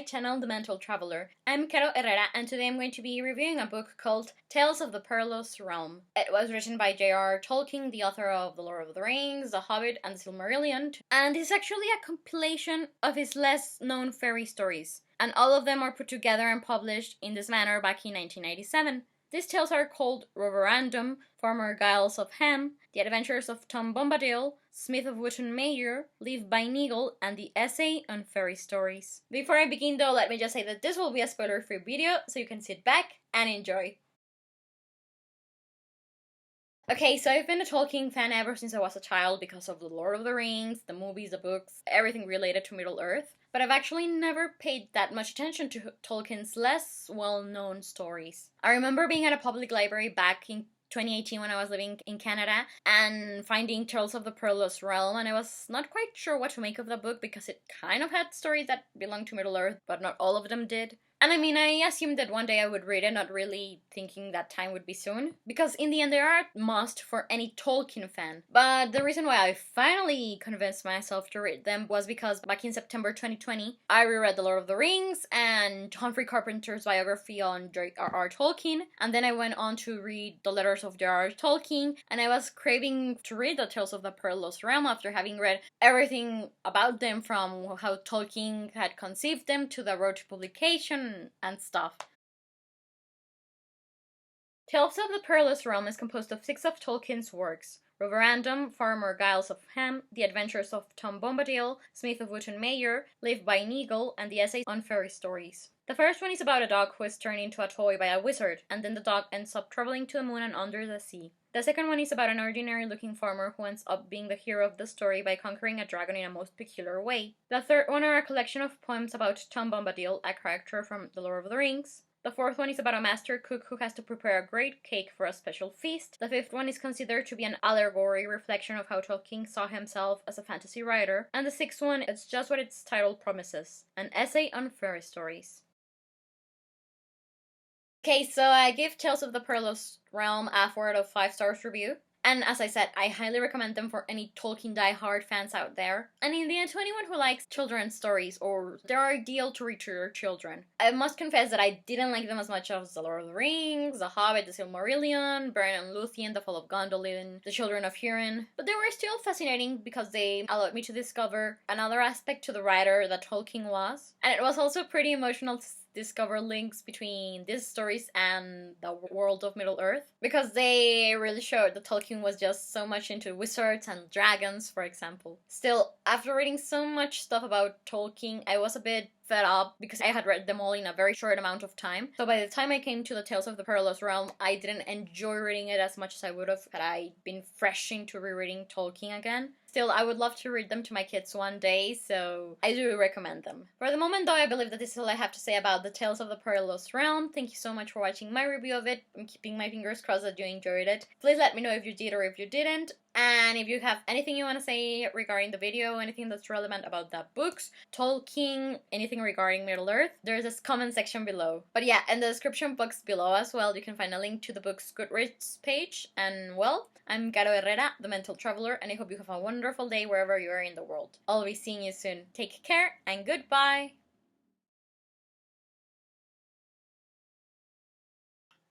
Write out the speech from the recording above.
channel, The Mental Traveler. I'm Caro Herrera, and today I'm going to be reviewing a book called Tales of the Perilous Realm. It was written by J.R.R. Tolkien, the author of The Lord of the Rings, The Hobbit, and The Silmarillion, and it's actually a compilation of his less-known fairy stories, and all of them are put together and published in this manner back in 1997. These tales are called Roverandom, Former Giles of Ham, The Adventures of Tom Bombadil, Smith of Wootton Major, Live by Nigel, and the Essay on Fairy Stories. Before I begin though, let me just say that this will be a spoiler-free video, so you can sit back and enjoy. Okay, so I've been a Tolkien fan ever since I was a child because of The Lord of the Rings, the movies, the books, everything related to Middle-earth. But I've actually never paid that much attention to Tolkien's less well-known stories. I remember being at a public library back in 2018 when I was living in Canada and finding Tales of the Perilous Realm, and I was not quite sure what to make of the book because it kind of had stories that belonged to Middle-earth, but not all of them did. And I mean, I assumed that one day I would read it, not really thinking that time would be soon. Because in the end, they are a must for any Tolkien fan. But the reason why I finally convinced myself to read them was because back in September 2020, I reread The Lord of the Rings and Humphrey Carpenter's biography on J.R.R. Tolkien. And then I went on to read the letters of J.R.R. Tolkien. And I was craving to read the Tales of the Perilous Realm after having read everything about them, from how Tolkien had conceived them to the road to publication and stuff. Tales of the Perilous Realm is composed of 6 of Tolkien's works: Roverandom, Former Giles of Ham, The Adventures of Tom Bombadil, Smith of Wootton Major, Live by Nigel, and the Essay on Fairy Stories. The first one is about a dog who is turned into a toy by a wizard, and then the dog ends up traveling to the moon and under the sea. The second one is about an ordinary-looking farmer who ends up being the hero of the story by conquering a dragon in a most peculiar way. The third one are a collection of poems about Tom Bombadil, a character from The Lord of the Rings. The fourth one is about a master cook who has to prepare a great cake for a special feast. The fifth one is considered to be an allegory reflection of how Tolkien saw himself as a fantasy writer. And the sixth one is just what its title promises: an essay on fairy stories. Okay, so I give Tales of the Perilous Realm a 4 out of 5 stars review. And as I said, I highly recommend them for any Tolkien die-hard fans out there. And in the end, to anyone who likes children's stories, or they're ideal to read to your children. I must confess that I didn't like them as much as The Lord of the Rings, The Hobbit, The Silmarillion, Beren and Luthien, The Fall of Gondolin, The Children of Hurin. But they were still fascinating because they allowed me to discover another aspect to the writer that Tolkien was. And it was also pretty emotional to discover links between these stories and the world of Middle-earth, because they really showed that Tolkien was just so much into wizards and dragons, for example. Still, after reading so much stuff about Tolkien, I was a bit fed up because I had read them all in a very short amount of time. So by the time I came to the Tales of the Perilous Realm, I didn't enjoy reading it as much as I would have had I been fresh into rereading Tolkien again. Still, I would love to read them to my kids one day, so I do recommend them. For the moment though, I believe that this is all I have to say about the Tales of the Perilous Realm. Thank you so much for watching my review of it. I'm keeping my fingers crossed that you enjoyed it. Please let me know if you did or if you didn't. And if you have anything you want to say regarding the video, anything that's relevant about the books, Tolkien, anything regarding Middle-earth, there's this comment section below. But yeah, in the description box below as well, you can find a link to the book's Goodreads page. And well, I'm Caro Herrera, the Mental Traveler, and I hope you have a wonderful day wherever you are in the world. I'll be seeing you soon. Take care and goodbye!